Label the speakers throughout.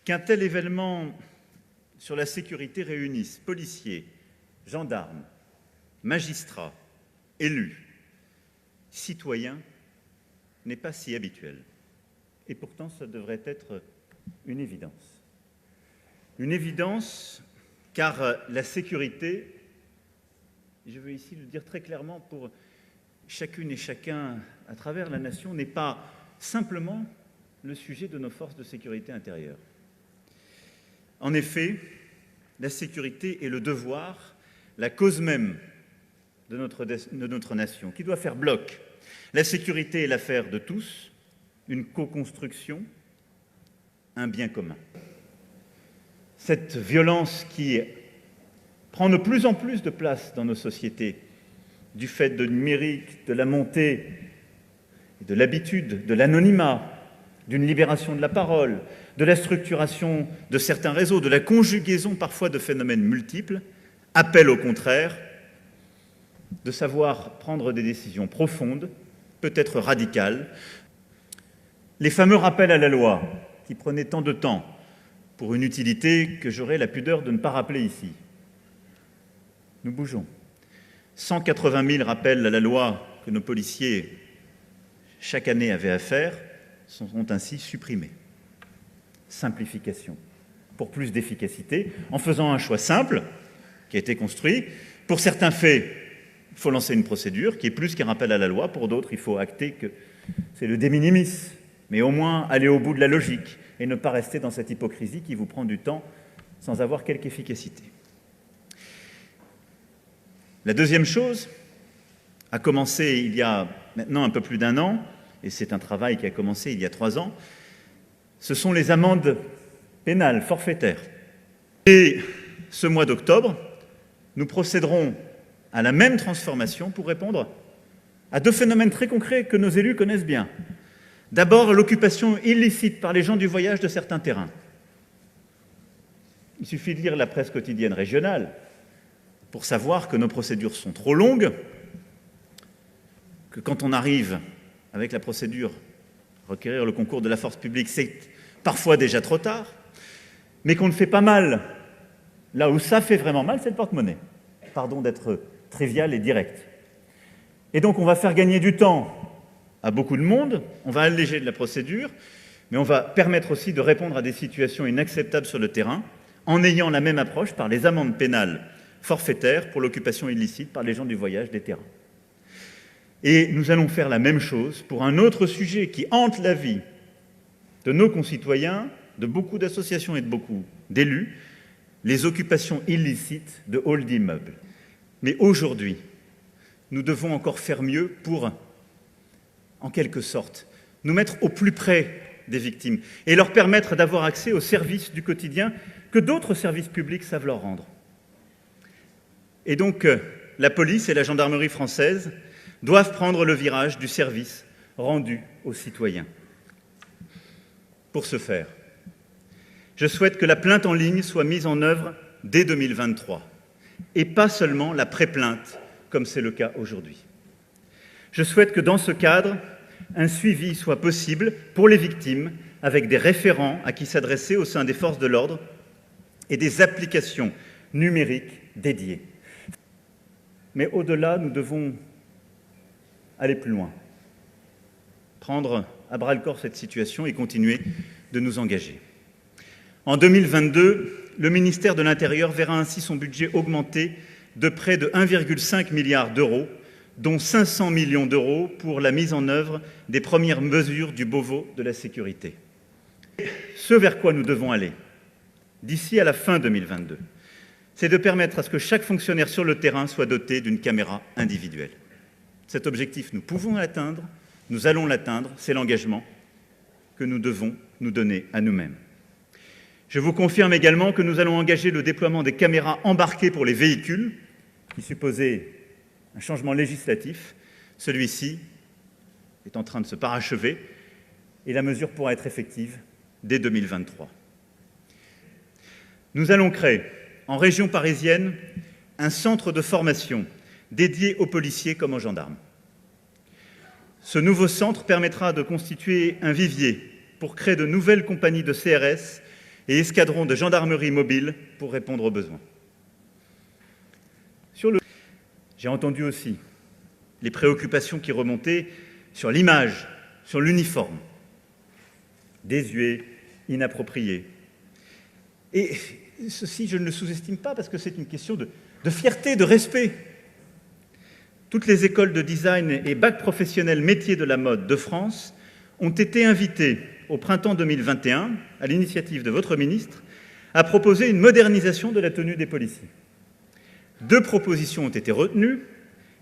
Speaker 1: Qu'un tel événement sur la sécurité réunisse policiers, gendarmes, magistrats, élus, citoyens, n'est pas si habituel. Et pourtant, ça devrait être une évidence. Une évidence, car la sécurité, je veux ici le dire très clairement pour chacune et chacun à travers la nation, n'est pas simplement le sujet de nos forces de sécurité intérieure. En effet, la sécurité est le devoir, la cause même de notre nation, qui doit faire bloc. La sécurité est l'affaire de tous, une co-construction, un bien commun. Cette violence qui prend de plus en plus de place dans nos sociétés, du fait du numérique, de la montée, de l'habitude, de l'anonymat, d'une libération de la parole, de la structuration de certains réseaux, de la conjugaison parfois de phénomènes multiples, appelle au contraire de savoir prendre des décisions profondes, peut-être radicales. Les fameux rappels à la loi, qui prenaient tant de temps pour une utilité que j'aurais la pudeur de ne pas rappeler ici. Nous bougeons. 180 000 rappels à la loi que nos policiers, chaque année, avaient à faire, sont ainsi supprimés. Simplification, pour plus d'efficacité, en faisant un choix simple, qui a été construit. Pour certains faits, il faut lancer une procédure qui est plus qu'un rappel à la loi. Pour d'autres, il faut acter que c'est le de minimis, mais au moins aller au bout de la logique et ne pas rester dans cette hypocrisie qui vous prend du temps sans avoir quelque efficacité. La deuxième chose a commencé il y a maintenant un peu plus d'un an, et c'est un travail qui a commencé il y a 3 ans, ce sont les amendes pénales forfaitaires. Et ce mois d'octobre, nous procéderons à la même transformation pour répondre à 2 phénomènes très concrets que nos élus connaissent bien. D'abord, l'occupation illicite par les gens du voyage de certains terrains. Il suffit de lire la presse quotidienne régionale pour savoir que nos procédures sont trop longues, que quand on arrive avec la procédure requérir le concours de la force publique, c'est parfois déjà trop tard, mais qu'on ne fait pas mal. Là où ça fait vraiment mal, c'est le porte-monnaie. Pardon d'être trivial et direct. Et donc on va faire gagner du temps à beaucoup de monde, on va alléger de la procédure, mais on va permettre aussi de répondre à des situations inacceptables sur le terrain en ayant la même approche par les amendes pénales forfaitaires pour l'occupation illicite par les gens du voyage des terrains. Et nous allons faire la même chose pour un autre sujet qui hante la vie de nos concitoyens, de beaucoup d'associations et de beaucoup d'élus, les occupations illicites de halls d'immeubles. Mais aujourd'hui, nous devons encore faire mieux pour, en quelque sorte, nous mettre au plus près des victimes et leur permettre d'avoir accès aux services du quotidien que d'autres services publics savent leur rendre. Et donc, la police et la gendarmerie française doivent prendre le virage du service rendu aux citoyens. Pour ce faire, je souhaite que la plainte en ligne soit mise en œuvre dès 2023, et pas seulement la pré-plainte, comme c'est le cas aujourd'hui. Je souhaite que dans ce cadre, un suivi soit possible pour les victimes, avec des référents à qui s'adresser au sein des forces de l'ordre et des applications numériques dédiées. Mais au-delà, nous devons aller plus loin, prendre à bras-le-corps cette situation et continuer de nous engager. En 2022, le ministère de l'Intérieur verra ainsi son budget augmenter de près de 1,5 milliard d'euros, dont 500 millions d'euros pour la mise en œuvre des premières mesures du Beauvau de la sécurité. Ce vers quoi nous devons aller, d'ici à la fin 2022, c'est de permettre à ce que chaque fonctionnaire sur le terrain soit doté d'une caméra individuelle. Cet objectif, nous pouvons l'atteindre, nous allons l'atteindre, c'est l'engagement que nous devons nous donner à nous-mêmes. Je vous confirme également que nous allons engager le déploiement des caméras embarquées pour les véhicules, qui supposait un changement législatif. Celui-ci est en train de se parachever et la mesure pourra être effective dès 2023. Nous allons créer, en région parisienne, un centre de formation dédié aux policiers comme aux gendarmes. Ce nouveau centre permettra de constituer un vivier pour créer de nouvelles compagnies de CRS et escadrons de gendarmerie mobile pour répondre aux besoins. J'ai entendu aussi les préoccupations qui remontaient sur l'image, sur l'uniforme, désuet, inapproprié. Et ceci, je ne le sous-estime pas parce que c'est une question de fierté, de respect. Toutes les écoles de design et bacs professionnels métiers de la mode de France ont été invitées au printemps 2021, à l'initiative de votre ministre, à proposer une modernisation de la tenue des policiers. 2 propositions ont été retenues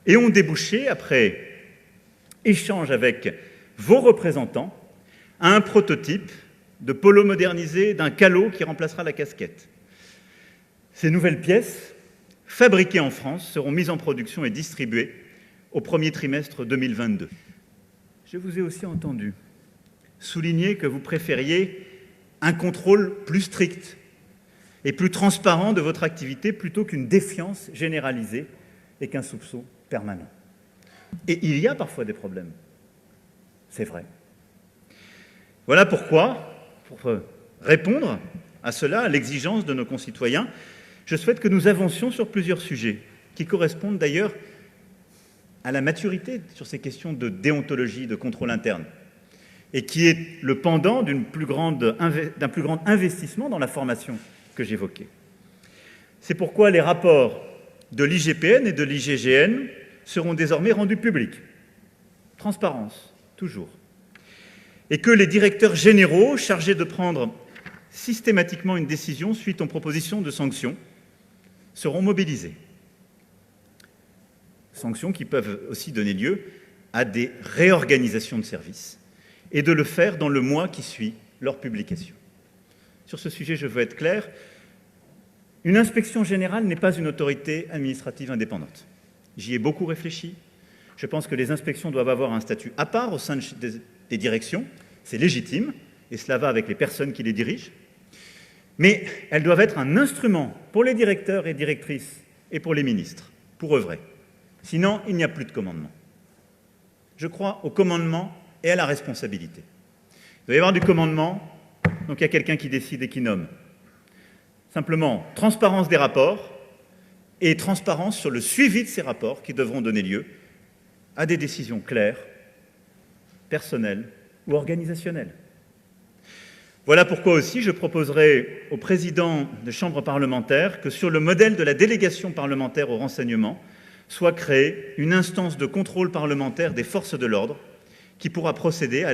Speaker 1: et ont débouché, après échange avec vos représentants, à un prototype de polo modernisé d'un calot qui remplacera la casquette. Ces nouvelles pièces, fabriquées en France, seront mises en production et distribuées au premier trimestre 2022. Je vous ai aussi entendu souligner que vous préfériez un contrôle plus strict et plus transparent de votre activité plutôt qu'une défiance généralisée et qu'un soupçon permanent. Et il y a parfois des problèmes, c'est vrai. Voilà pourquoi, pour répondre à cela, à l'exigence de nos concitoyens, je souhaite que nous avancions sur plusieurs sujets qui correspondent d'ailleurs à la maturité sur ces questions de déontologie, de contrôle interne, et qui est le pendant d'un plus grand investissement dans la formation que j'évoquais. C'est pourquoi les rapports de l'IGPN et de l'IGGN seront désormais rendus publics. Transparence, toujours. Et que les directeurs généraux chargés de prendre systématiquement une décision suite aux propositions de sanctions seront mobilisés. Sanctions qui peuvent aussi donner lieu à des réorganisations de services et de le faire dans le mois qui suit leur publication. Sur ce sujet, je veux être clair, une inspection générale n'est pas une autorité administrative indépendante. J'y ai beaucoup réfléchi. Je pense que les inspections doivent avoir un statut à part au sein des directions. C'est légitime, et cela va avec les personnes qui les dirigent. Mais elles doivent être un instrument pour les directeurs et directrices et pour les ministres, pour œuvrer. Sinon, il n'y a plus de commandement. Je crois au commandement et à la responsabilité. Il doit y avoir du commandement, donc il y a quelqu'un qui décide et qui nomme. Simplement, transparence des rapports et transparence sur le suivi de ces rapports qui devront donner lieu à des décisions claires, personnelles ou organisationnelles. Voilà pourquoi aussi je proposerai au président de chambre parlementaire que sur le modèle de la délégation parlementaire au renseignement soit créée une instance de contrôle parlementaire des forces de l'ordre qui pourra procéder à